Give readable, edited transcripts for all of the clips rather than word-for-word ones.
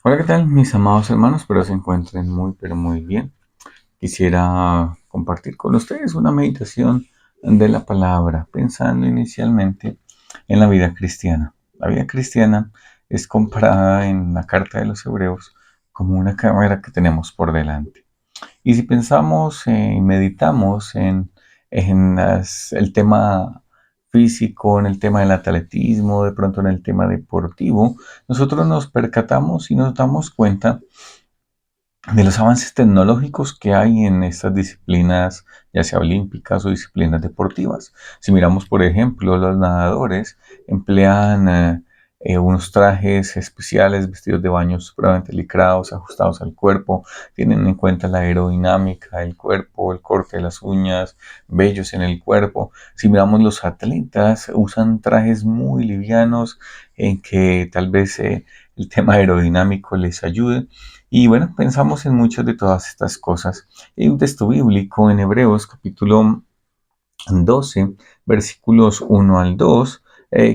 Hola, ¿qué tal, mis amados hermanos? Espero se encuentren muy, pero muy bien. Quisiera compartir con ustedes una meditación de la palabra, pensando inicialmente en la vida cristiana. La vida cristiana es comparada en la carta de los Hebreos como una carrera que tenemos por delante. Y si pensamos y meditamos en el tema físico, en el tema del atletismo, de pronto en el tema deportivo, nosotros nos percatamos y nos damos cuenta de los avances tecnológicos que hay en estas disciplinas, ya sea olímpicas o disciplinas deportivas. Si miramos, por ejemplo, los nadadores emplean unos trajes especiales, vestidos de baño supremamente licrados, ajustados al cuerpo, tienen en cuenta la aerodinámica del cuerpo, el corte de las uñas, vellos en el cuerpo. Si miramos los atletas, usan trajes muy livianos en que tal vez el tema aerodinámico les ayude. Y bueno, pensamos en muchas de todas estas cosas. Hay un texto bíblico en Hebreos capítulo 12, versículos 1 al 2,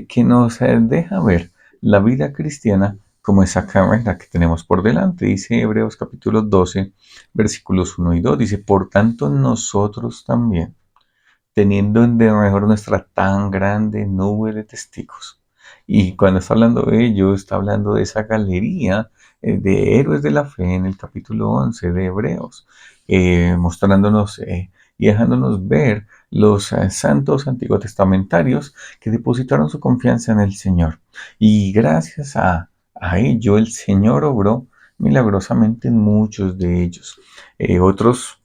que nos deja ver la vida cristiana como esa carrera que tenemos por delante. Dice Hebreos capítulo 12, versículos 1 y 2, dice, por tanto nosotros también, teniendo en derredor nuestra tan grande nube de testigos. Y cuando está hablando de ello, está hablando de esa galería de héroes de la fe en el capítulo 11 de Hebreos, mostrándonos y dejándonos ver los santos antiguos testamentarios que depositaron su confianza en el Señor. Y gracias a ello, el Señor obró milagrosamente en muchos de ellos. Otros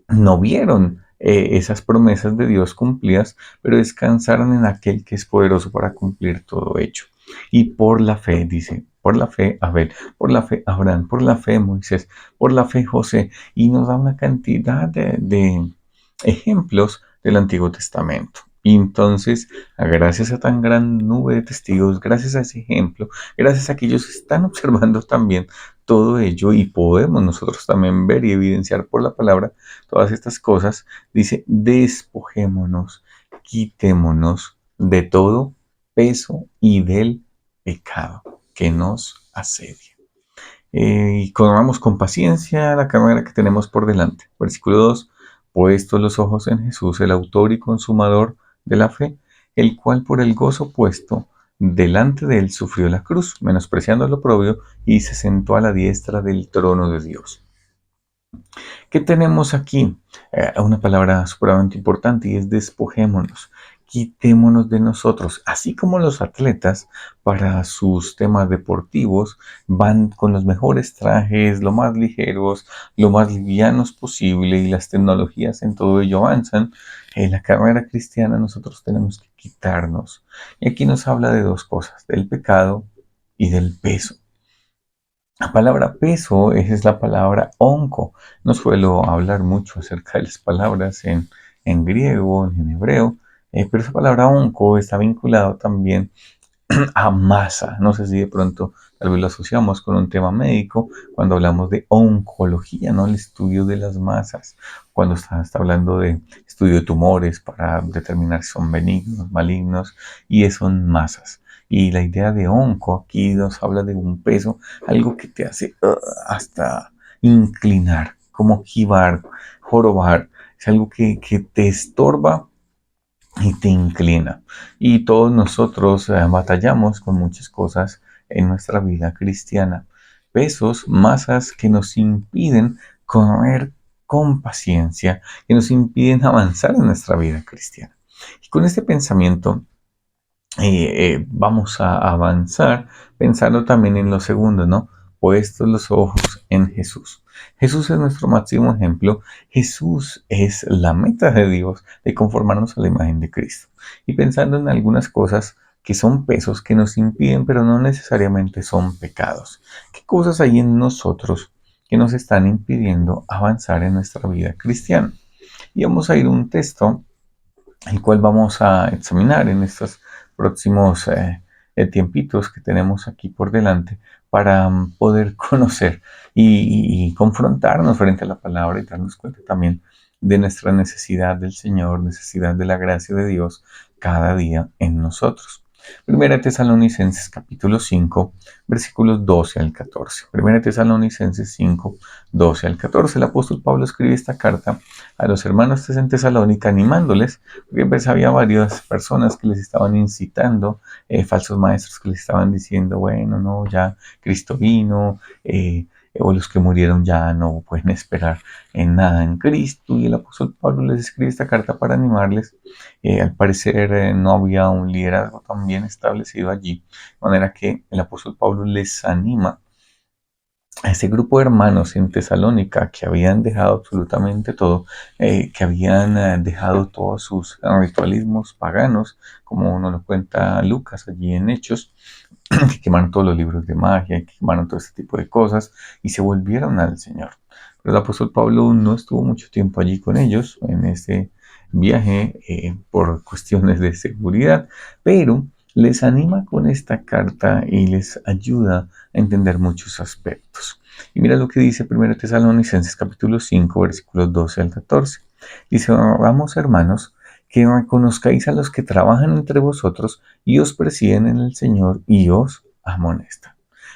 no vieron esas promesas de Dios cumplidas, pero descansaron en aquel que es poderoso para cumplir todo hecho. Y por la fe, dice, por la fe Abel, por la fe Abraham, por la fe Moisés, por la fe José, y nos da una cantidad de ejemplos del Antiguo Testamento. Y entonces, gracias a tan gran nube de testigos, gracias a ese ejemplo, gracias a que ellos están observando también todo ello y podemos nosotros también ver y evidenciar por la palabra todas estas cosas, dice, despojémonos, quitémonos de todo peso y del pecado que nos asedia. Y corramos con paciencia la carrera que tenemos por delante. Versículo 2, puestos los ojos en Jesús, el autor y consumador de la fe, el cual por el gozo puesto delante de él sufrió la cruz, menospreciando lo oprobio, y se sentó a la diestra del trono de Dios. ¿Qué tenemos aquí? Una palabra supremamente importante y es despojémonos. Quitémonos de nosotros, así como los atletas para sus temas deportivos van con los mejores trajes, lo más ligeros, lo más livianos posible y las tecnologías en todo ello avanzan. En la carrera cristiana nosotros tenemos que quitarnos. Y aquí nos habla de dos cosas, del pecado y del peso. La palabra peso es la palabra onco. No suelo hablar mucho acerca de las palabras en griego, en hebreo, pero esa palabra onco está vinculado también a masa. No sé si de pronto tal vez lo asociamos con un tema médico cuando hablamos de oncología, ¿no? El estudio de las masas, cuando está hablando de estudio de tumores para determinar si son benignos, malignos, y son masas. Y la idea de onco aquí nos habla de un peso, algo que te hace hasta inclinar, como jibar, jorobar. Es algo que te estorba y te inclina. Y todos nosotros batallamos con muchas cosas en nuestra vida cristiana. Pesos, masas que nos impiden correr con paciencia, que nos impiden avanzar en nuestra vida cristiana. Y con este pensamiento vamos a avanzar pensando también en lo segundo, ¿no? Puestos los ojos en Jesús. Jesús es nuestro máximo ejemplo. Jesús es la meta de Dios de conformarnos a la imagen de Cristo. Y pensando en algunas cosas que son pesos que nos impiden, pero no necesariamente son pecados. ¿Qué cosas hay en nosotros que nos están impidiendo avanzar en nuestra vida cristiana? Y vamos a ir a un texto el cual vamos a examinar en estos próximos tiempitos que tenemos aquí por delante para poder conocer y confrontarnos frente a la palabra y darnos cuenta también de nuestra necesidad del Señor, necesidad de la gracia de Dios cada día en nosotros. Primera de Tesalonicenses capítulo 5, versículos 12 al 14. Primera de Tesalonicenses 5, 12 al 14. El apóstol Pablo escribe esta carta a los hermanos en Tesalónica animándoles, porque pues había varias personas que les estaban incitando, falsos maestros que les estaban diciendo, bueno, no, ya Cristo vino, o los que murieron ya no pueden esperar en nada en Cristo. Y el apóstol Pablo les escribe esta carta para animarles. Al parecer no había un liderazgo tan bien establecido allí, de manera que el apóstol Pablo les anima a ese grupo de hermanos en Tesalónica que habían dejado absolutamente todo, que habían dejado todos sus ritualismos paganos, como nos lo cuenta Lucas allí en Hechos, que quemaron todos los libros de magia, que quemaron todo este tipo de cosas y se volvieron al Señor. Pero el apóstol Pablo no estuvo mucho tiempo allí con ellos en este viaje por cuestiones de seguridad, pero les anima con esta carta y les ayuda a entender muchos aspectos. Y mira lo que dice 1 Tesalonicenses capítulo 5, versículos 12 al 14. Dice, vamos hermanos, que reconozcáis a los que trabajan entre vosotros y os presiden en el Señor y os amonestan.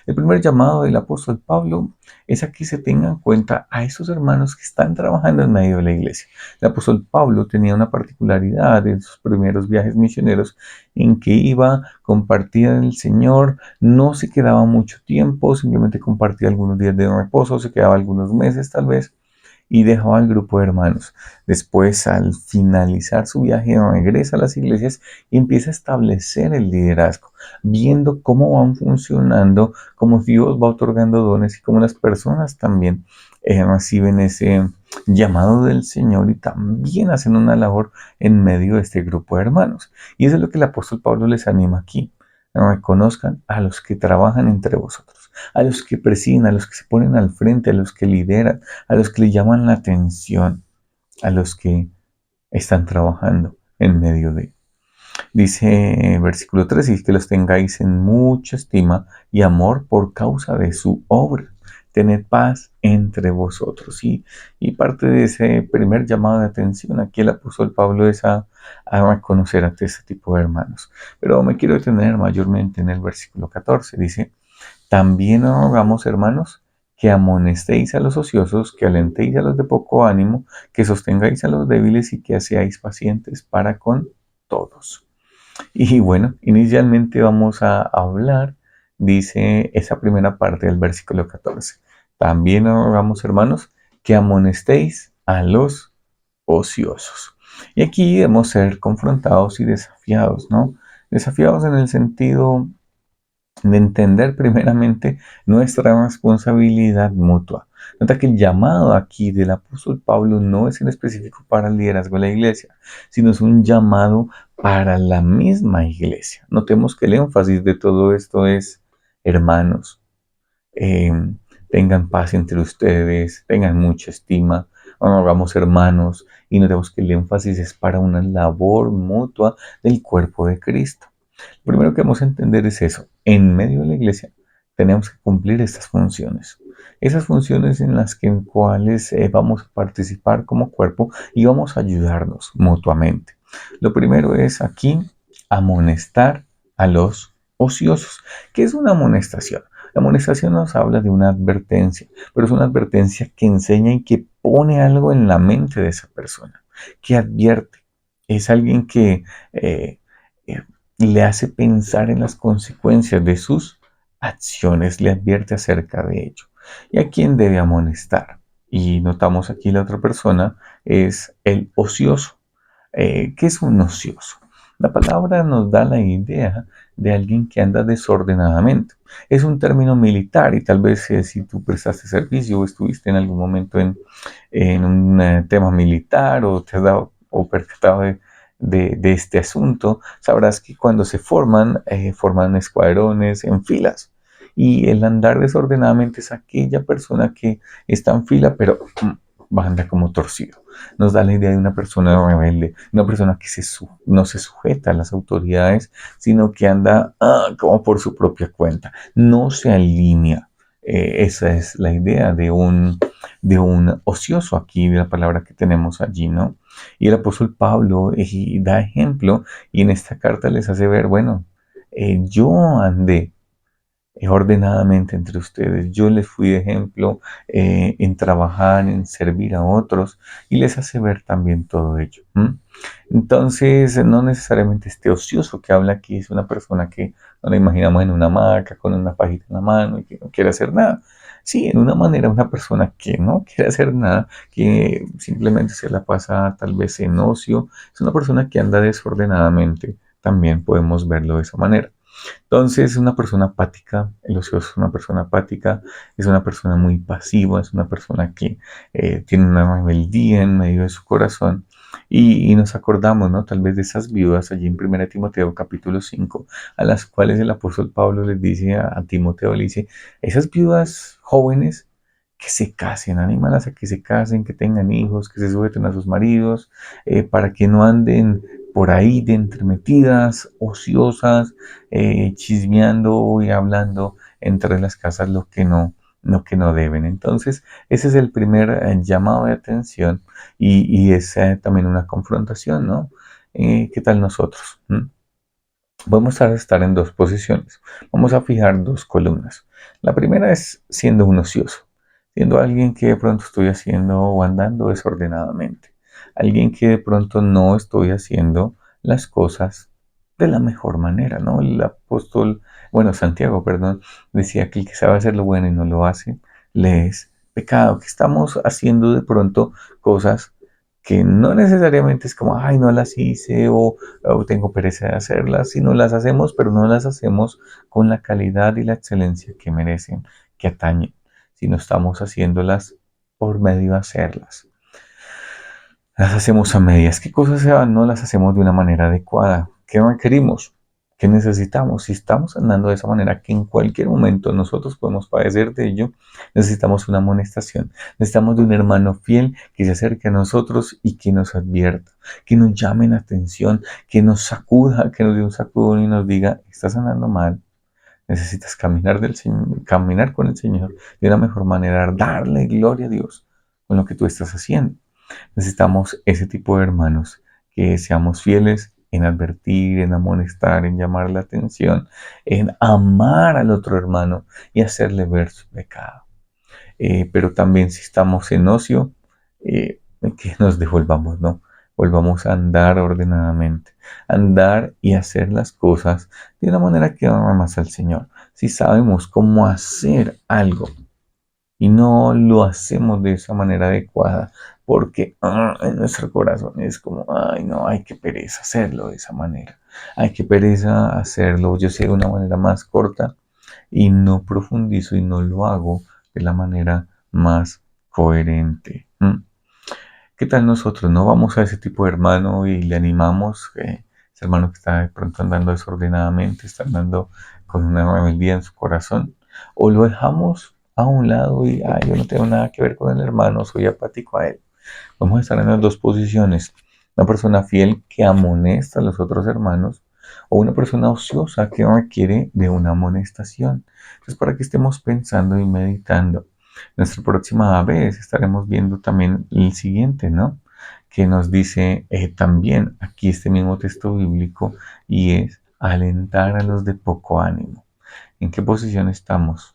El primer llamado del apóstol Pablo es a que se tengan en cuenta a esos hermanos que están trabajando en medio de la iglesia. El apóstol Pablo tenía una particularidad en sus primeros viajes misioneros en que iba, compartía el Señor, no se quedaba mucho tiempo, simplemente compartía algunos días de reposo, se quedaba algunos meses tal vez, y dejaba al grupo de hermanos. Después, al finalizar su viaje, regresa a las iglesias y empieza a establecer el liderazgo, viendo cómo van funcionando, cómo Dios va otorgando dones y cómo las personas también reciben ese llamado del Señor y también hacen una labor en medio de este grupo de hermanos. Y eso es lo que el apóstol Pablo les anima aquí. Reconozcan a los que trabajan entre vosotros, a los que presiden, a los que se ponen al frente, a los que lideran, a los que le llaman la atención, a los que están trabajando en medio de. Dice versículo 3, y que los tengáis en mucha estima y amor por causa de su obra. Tened paz entre vosotros. Y parte de ese primer llamado de atención aquí el apóstol Pablo es a reconocer a este tipo de hermanos. Pero me quiero detener mayormente en el versículo 14. Dice, también os rogamos, hermanos, que amonestéis a los ociosos, que alentéis a los de poco ánimo, que sostengáis a los débiles y que seáis pacientes para con todos. Y bueno, inicialmente vamos a hablar, dice esa primera parte del versículo 14. También os rogamos, hermanos, que amonestéis a los ociosos. Y aquí debemos ser confrontados y desafiados, ¿no? Desafiados en el sentido de entender primeramente nuestra responsabilidad mutua. Nota que el llamado aquí del apóstol Pablo no es en específico para el liderazgo de la iglesia, sino es un llamado para la misma iglesia. Notemos que el énfasis de todo esto es, hermanos, eh, tengan paz entre ustedes, tengan mucha estima, hagamos hermanos, y notemos que el énfasis es para una labor mutua del cuerpo de Cristo. Lo primero que vamos a entender es eso. En medio de la iglesia tenemos que cumplir estas funciones. Esas funciones en las cuales vamos a participar como cuerpo y vamos a ayudarnos mutuamente. Lo primero es aquí amonestar a los ociosos. ¿Qué es una amonestación? La amonestación nos habla de una advertencia, pero es una advertencia que enseña y que pone algo en la mente de esa persona, que advierte. Es alguien que eh, le hace pensar en las consecuencias de sus acciones, le advierte acerca de ello. ¿Y a quién debe amonestar? Y notamos aquí la otra persona es el ocioso. ¿Qué es un ocioso? La palabra nos da la idea de alguien que anda desordenadamente. Es un término militar y tal vez si tú prestaste servicio o estuviste en algún momento en un tema militar o te has dado o percatado de este asunto, sabrás que cuando se forman escuadrones en filas. Y el andar desordenadamente es aquella persona que está en fila, pero anda como torcido. Nos da la idea de una persona rebelde, una persona que no se sujeta a las autoridades, sino que anda como por su propia cuenta, no se alinea. Esa es la idea de un ocioso aquí, de la palabra que tenemos allí, ¿no? Y el apóstol Pablo da ejemplo y en esta carta les hace ver, bueno, yo andé ordenadamente entre ustedes. Yo les fui de ejemplo en trabajar, en servir a otros y les hace ver también todo ello. ¿M? Entonces, no necesariamente este ocioso que habla aquí es una persona que no la imaginamos en una hamaca con una pajita en la mano y que no quiere hacer nada. Sí, en una manera, una persona que no quiere hacer nada, que simplemente se la pasa tal vez en ocio, es una persona que anda desordenadamente. También podemos verlo de esa manera. Entonces, es una persona apática, el ocioso es una persona apática, es una persona muy pasiva, es una persona que tiene una rebeldía en medio de su corazón. Y nos acordamos, ¿no? Tal vez de esas viudas allí en 1 Timoteo capítulo 5, a las cuales el apóstol Pablo les dice a Timoteo, le dice, esas viudas jóvenes que se casen, anímalas a que se casen, que tengan hijos, que se sujeten a sus maridos, para que no anden por ahí de entremetidas, ociosas, chismeando y hablando entre las casas lo que no deben. Entonces, ese es el primer llamado de atención y es también una confrontación, ¿no? ¿Qué tal nosotros? ¿Mm? Vamos a estar en dos posiciones. Vamos a fijar dos columnas. La primera es siendo un ocioso, siendo alguien que de pronto estoy haciendo o andando desordenadamente. Alguien que de pronto no estoy haciendo las cosas de la mejor manera, ¿no? El apóstol, bueno, Santiago, perdón, decía que el que sabe hacer lo bueno y no lo hace, le es pecado, que estamos haciendo de pronto cosas que no necesariamente es como, ay, no las hice o tengo pereza de hacerlas, sino las hacemos, pero no las hacemos con la calidad y la excelencia que merecen, que atañen, sino estamos haciéndolas por medio de hacerlas. Las hacemos a medias. ¿Qué cosas se van? No las hacemos de una manera adecuada. ¿Qué requerimos? ¿Qué necesitamos? Si estamos andando de esa manera, que en cualquier momento nosotros podemos padecer de ello, necesitamos una amonestación. Necesitamos de un hermano fiel que se acerque a nosotros y que nos advierta, que nos llame la atención, que nos sacuda, que nos dé un sacudón y nos diga, estás andando mal. Necesitas caminar, caminar con el Señor de una mejor manera, darle gloria a Dios con lo que tú estás haciendo. Necesitamos ese tipo de hermanos, que seamos fieles en advertir, en amonestar, en llamar la atención, en amar al otro hermano y hacerle ver su pecado. Pero también si estamos en ocio, que nos devolvamos, ¿no? Volvamos a andar ordenadamente, andar y hacer las cosas de una manera que honra más al Señor. Si sabemos cómo hacer algo y no lo hacemos de esa manera adecuada, porque en nuestro corazón es como, ay, no, hay que pereza hacerlo de esa manera, hay que pereza hacerlo, yo sé de una manera más corta y no profundizo y no lo hago de la manera más coherente. ¿Qué tal nosotros? ¿No vamos a ese tipo de hermano y le animamos? Ese hermano que está de pronto andando desordenadamente, está andando con una rebeldía en su corazón. ¿O lo dejamos a un lado y yo no tengo nada que ver con el hermano, soy apático a él? Vamos a estar en las dos posiciones. Una persona fiel que amonesta a los otros hermanos o una persona ociosa que requiere de una amonestación. Entonces, para que estemos pensando y meditando. Nuestra próxima vez estaremos viendo también el siguiente, ¿no? Que nos dice también aquí este mismo texto bíblico y es alentar a los de poco ánimo. ¿En qué posición estamos?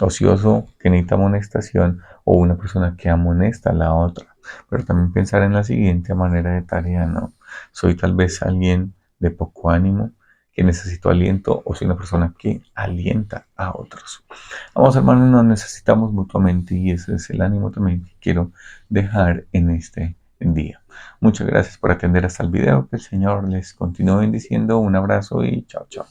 Ocioso que necesita amonestación o una persona que amonesta a la otra. Pero también pensar en la siguiente manera de tarea, ¿no? Soy tal vez alguien de poco ánimo que necesito aliento o soy una persona que alienta a otros. Vamos, hermanos, nos necesitamos mutuamente y ese es el ánimo también que quiero dejar en este día. Muchas gracias por atender hasta el video. Que el Señor les continúe bendiciendo. Un abrazo y chao, chao.